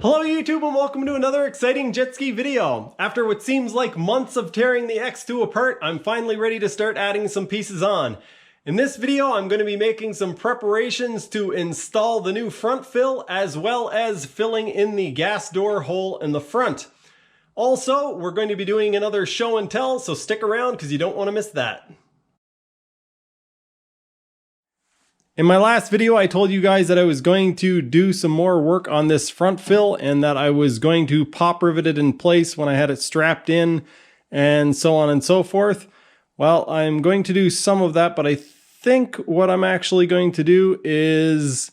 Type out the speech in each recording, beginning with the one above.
Hello YouTube and welcome to another exciting jet ski video. After what seems like months of tearing the X2 apart, I'm finally ready to start adding some pieces on. In this video, I'm going to be making some preparations to install the new front fill as well as filling in the gas door hole in the front. Also, we're going to be doing another show and tell, so stick around because you don't want to miss that. In my last video, I told you guys that I was going to do some more work on this front fill and that I was going to pop rivet it in place when I had it strapped in and so on and so forth. Well, I'm going to do some of that, but I think what I'm actually going to do is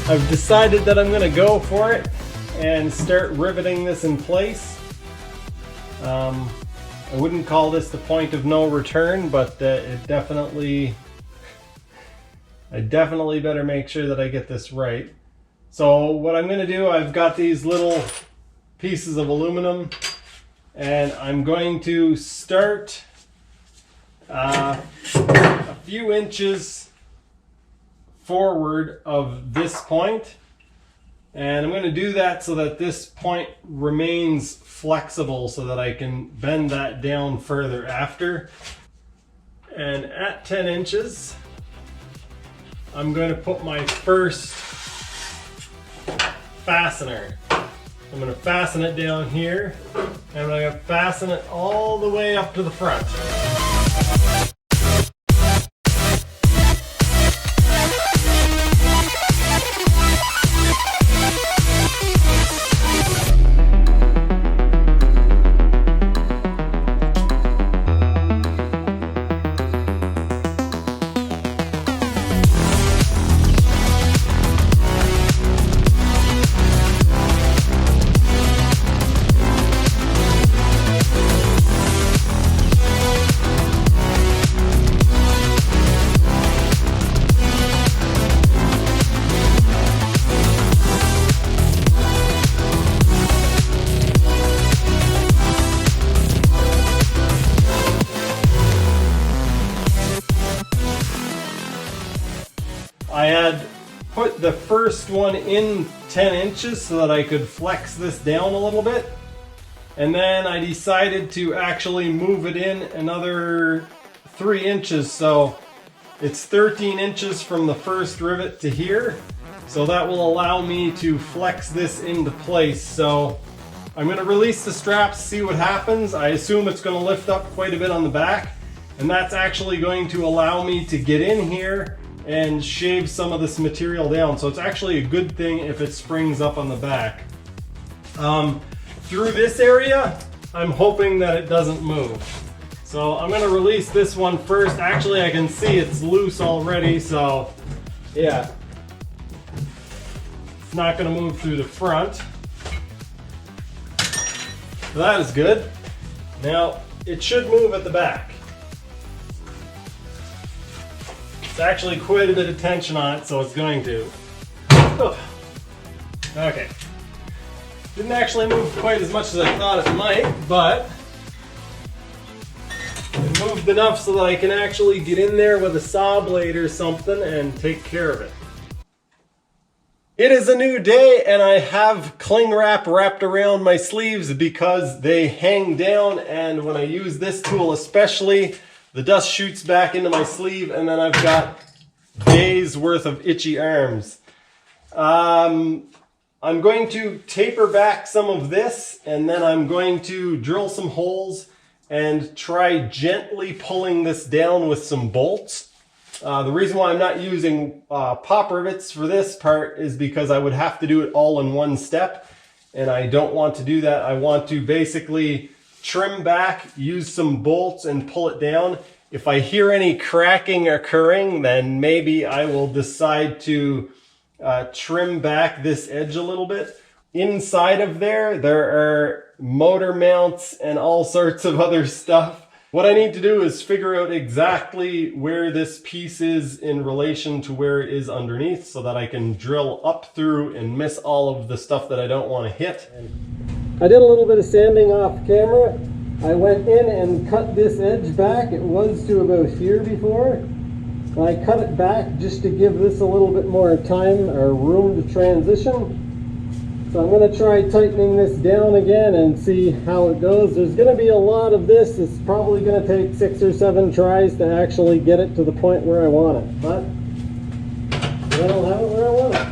I've decided that I'm going to go for it and start riveting this in place. I wouldn't call this the point of no return, but I definitely better make sure that I get this right. So what I'm going to do, I've got these little pieces of aluminum and I'm going to start a few inches forward of this point, and I'm going to do that so that this point remains flexible so that I can bend that down further after. And at 10 inches I'm going to put my first fastener. I'm going to fasten it down here and I'm going to fasten it all the way up to the front. I had put the first one in 10 inches so that I could flex this down a little bit. And then I decided to actually move it in another 3 inches. So it's 13 inches from the first rivet to here. So that will allow me to flex this into place. So I'm going to release the straps, see what happens. I assume it's going to lift up quite a bit on the back. And that's actually going to allow me to get in here and shave some of this material down. So it's actually a good thing if it springs up on the back. Through this area, I'm hoping that it doesn't move. So I'm going to release this one first. Actually, I can see it's loose already, so yeah. It's not going to move through the front. So that is good. Now, it should move at the back. It's actually quite a bit of tension on it, so it's going to. Okay. Didn't actually move quite as much as I thought it might, but it moved enough so that I can actually get in there with a saw blade or something and take care of it. It is a new day and I have cling wrap wrapped around my sleeves because they hang down, and when I use this tool especially, the dust shoots back into my sleeve and then I've got days worth of itchy arms. I'm going to taper back some of this, and then I'm going to drill some holes and try gently pulling this down with some bolts. The reason why I'm not using pop rivets for this part is because I would have to do it all in one step, and I don't want to do that. I want to basically trim back, use some bolts, and pull it down. If I hear any cracking occurring, then maybe I will decide to trim back this edge a little bit. Inside of there are motor mounts and all sorts of other stuff. What I need to do is figure out exactly where this piece is in relation to where it is underneath so that I can drill up through and miss all of the stuff that I don't want to hit. I did a little bit of sanding off camera. I went in and cut this edge back. It was to about here before. I cut it back just to give this a little bit more time or room to transition. So I'm going to try tightening this down again and see how it goes. There's going to be a lot of this. It's probably going to take 6 or 7 tries to actually get it to the point where I want it. But then I'll have it where I want it.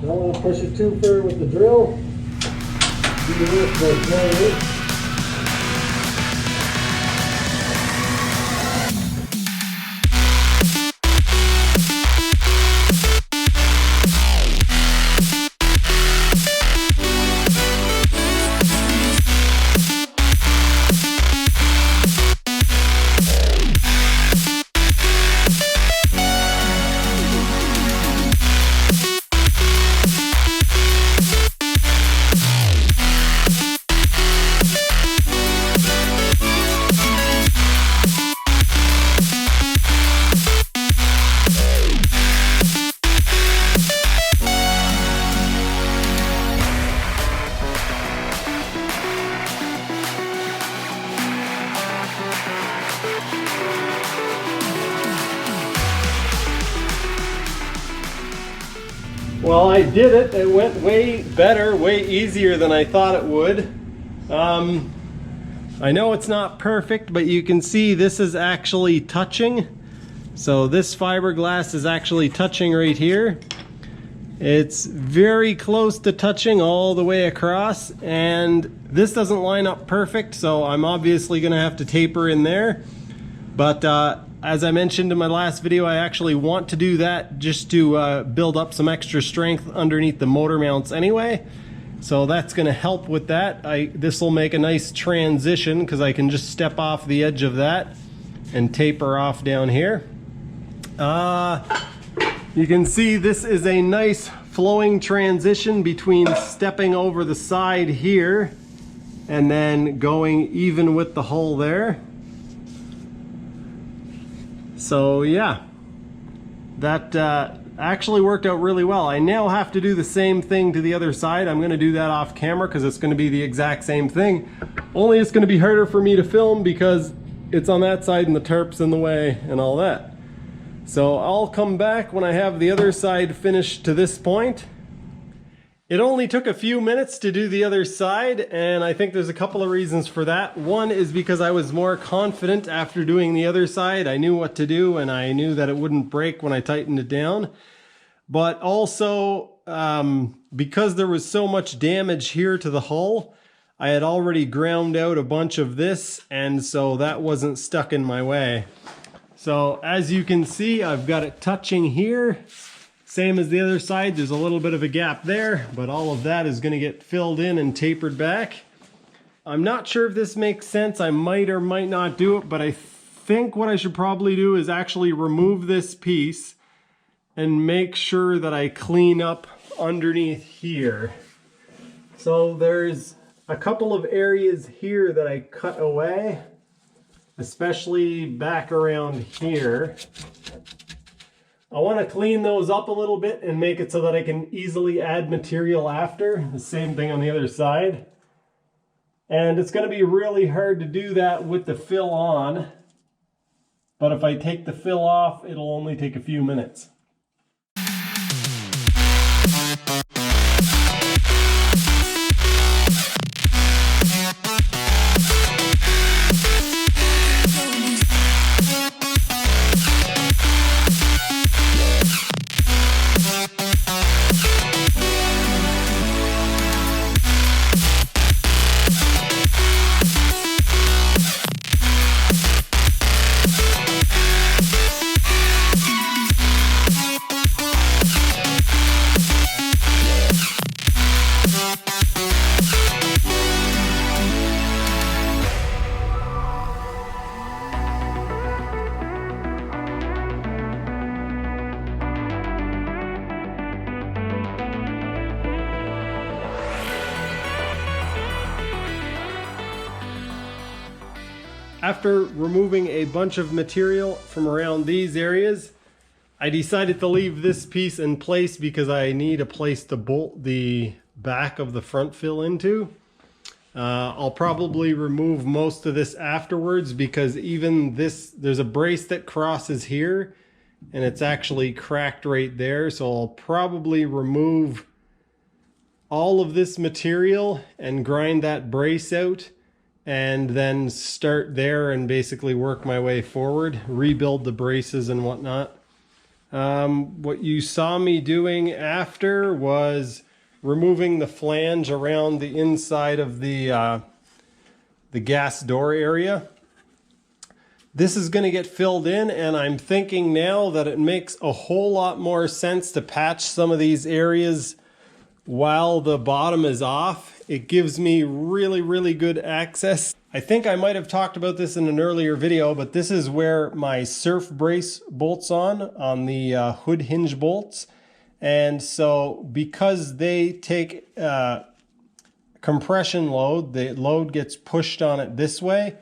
Don't want to push it too far with the drill. Do this about 9/8. Well, I did it. It went way better, way easier than I thought it would. I know it's not perfect, but you can see this is actually touching. So this fiberglass is actually touching right here. It's very close to touching all the way across, and this doesn't line up perfect, so I'm obviously going to have to taper in there. But as I mentioned in my last video, I actually want to do that just to build up some extra strength underneath the motor mounts anyway. So that's going to help with that. This will make a nice transition because I can just step off the edge of that and taper off down here. You can see this is a nice flowing transition between stepping over the side here and then going even with the hole there. So yeah, that actually worked out really well. I now have to do the same thing to the other side. I'm going to do that off camera because it's going to be the exact same thing. Only it's going to be harder for me to film because it's on that side and the tarp's in the way and all that. So I'll come back when I have the other side finished to this point. It only took a few minutes to do the other side, and I think there's a couple of reasons for that. One is because I was more confident after doing the other side. I knew what to do, and I knew that it wouldn't break when I tightened it down. But also, because there was so much damage here to the hull, I had already ground out a bunch of this, and so that wasn't stuck in my way. So as you can see, I've got it touching here. Same as the other side, there's a little bit of a gap there, but all of that is going to get filled in and tapered back. I'm not sure if this makes sense. I might or might not do it, but I think what I should probably do is actually remove this piece and make sure that I clean up underneath here. So there's a couple of areas here that I cut away, especially back around here. I want to clean those up a little bit and make it so that I can easily add material after. The same thing on the other side. And it's going to be really hard to do that with the fill on. But if I take the fill off, it'll only take a few minutes. After removing a bunch of material from around these areas, I decided to leave this piece in place because I need a place to bolt the back of the front fill into. I'll probably remove most of this afterwards because even this, there's a brace that crosses here and it's actually cracked right there. So I'll probably remove all of this material and grind that brace out, and then start there and basically work my way forward, rebuild the braces and whatnot. What you saw me doing after was removing the flange around the inside of the gas door area. This is going to get filled in, and I'm thinking now that it makes a whole lot more sense to patch some of these areas while the bottom is off. It gives me really good access. I think I might have talked about this in an earlier video, but this is where my surf brace bolts on the hood hinge bolts. And so because they take compression load, the load gets pushed on it this way.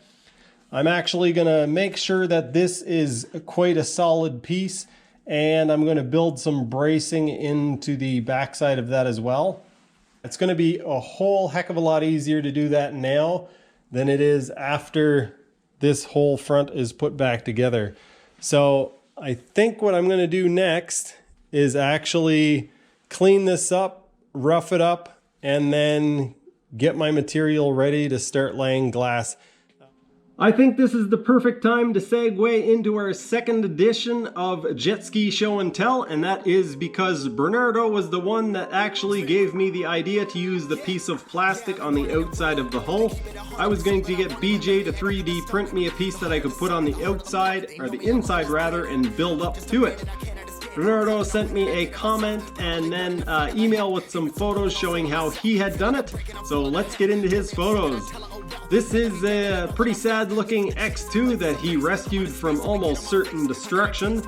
I'm actually going to make sure that this is quite a solid piece, and I'm going to build some bracing into the backside of that as well. It's going to be a whole heck of a lot easier to do that now than it is after this whole front is put back together. So I think what I'm going to do next is actually clean this up, rough it up, and then get my material ready to start laying glass. I think this is the perfect time to segue into our second edition of Jet Ski Show and Tell, and that is because Bernardo was the one that actually gave me the idea to use the piece of plastic on the outside of the hull. I was going to get BJ to 3D print me a piece that I could put on the outside, or the inside rather, and build up to it. Bernardo sent me a comment and then email with some photos showing how he had done it. So let's get into his photos. This is a pretty sad looking X2 that he rescued from almost certain destruction.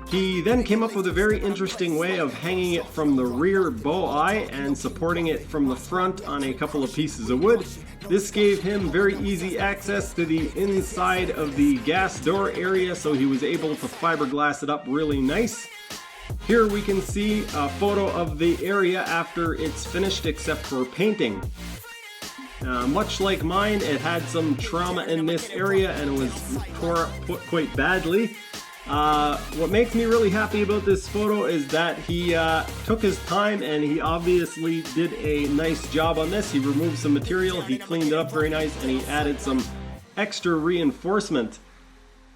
He then came up with a very interesting way of hanging it from the rear bow eye and supporting it from the front on a couple of pieces of wood. This gave him very easy access to the inside of the gas door area, so he was able to fiberglass it up really nice. Here we can see a photo of the area after it's finished except for painting. Much like mine, it had some trauma in this area and it was tore up quite badly. What makes me really happy about this photo is that he took his time and he obviously did a nice job on this. He removed some material, he cleaned it up very nice, and he added some extra reinforcement.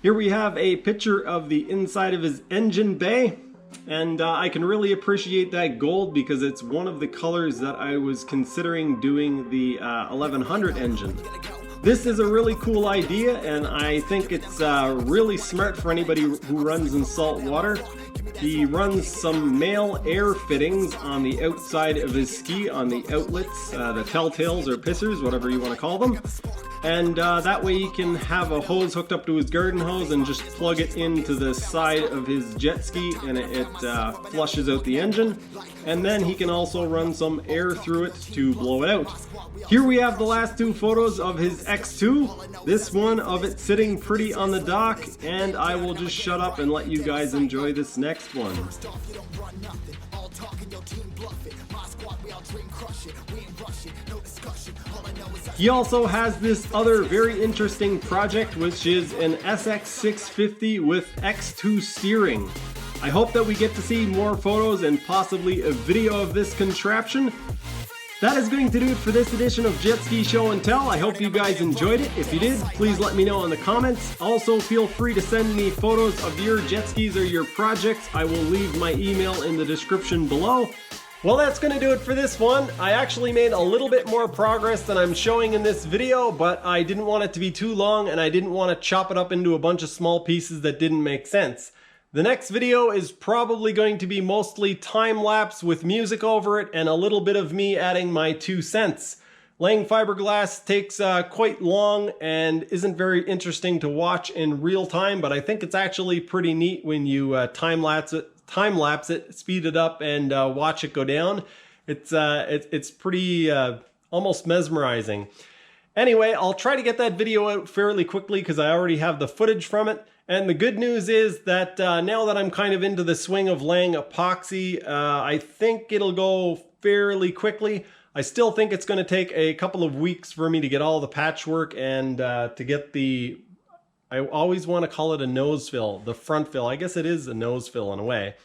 Here we have a picture of the inside of his engine bay. And I can really appreciate that gold because it's one of the colors that I was considering doing the 1100 engine. This is a really cool idea, and I think it's really smart for anybody who runs in salt water. He runs some male air fittings on the outside of his ski, on the outlets, the telltales or pissers, whatever you want to call them. And that way he can have a hose hooked up to his garden hose and just plug it into the side of his jet ski, and it flushes out the engine. And then he can also run some air through it to blow it out. Here we have the last two photos of his X2. This one of it sitting pretty on the dock, and I will just shut up and let you guys enjoy this next one. All talking, your team bluff it. My squad, we all dream crush it. We ain't rushing, no discussion. All I know He also has this other very interesting project, which is an SX650 with X2 steering. I hope that we get to see more photos and possibly a video of this contraption. That is going to do it for this edition of Jet Ski Show and Tell. I hope you guys enjoyed it. If you did, please let me know in the comments. Also, feel free to send me photos of your jet skis or your projects. I will leave my email in the description below. Well, that's going to do it for this one. I actually made a little bit more progress than I'm showing in this video, but I didn't want it to be too long and I didn't want to chop it up into a bunch of small pieces that didn't make sense. The next video is probably going to be mostly time-lapse with music over it and a little bit of me adding my 2 cents. Laying fiberglass takes quite long and isn't very interesting to watch in real time, but I think it's actually pretty neat when you time-lapse it, speed it up, and watch it go down. It's pretty almost mesmerizing. Anyway, I'll try to get that video out fairly quickly because I already have the footage from it. And the good news is that now that I'm kind of into the swing of laying epoxy, I think it'll go fairly quickly. I still think it's going to take a couple of weeks for me to get all the patchwork and to get the, I always want to call it a nose fill, the front fill. I guess it is a nose fill in a way.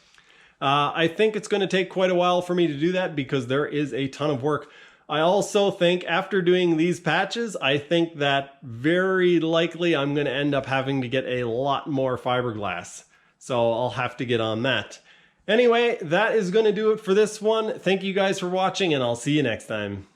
I think it's going to take quite a while for me to do that because there is a ton of work. I also think after doing these patches, I think that very likely I'm going to end up having to get a lot more fiberglass. So I'll have to get on that. Anyway, that is going to do it for this one. Thank you guys for watching and I'll see you next time.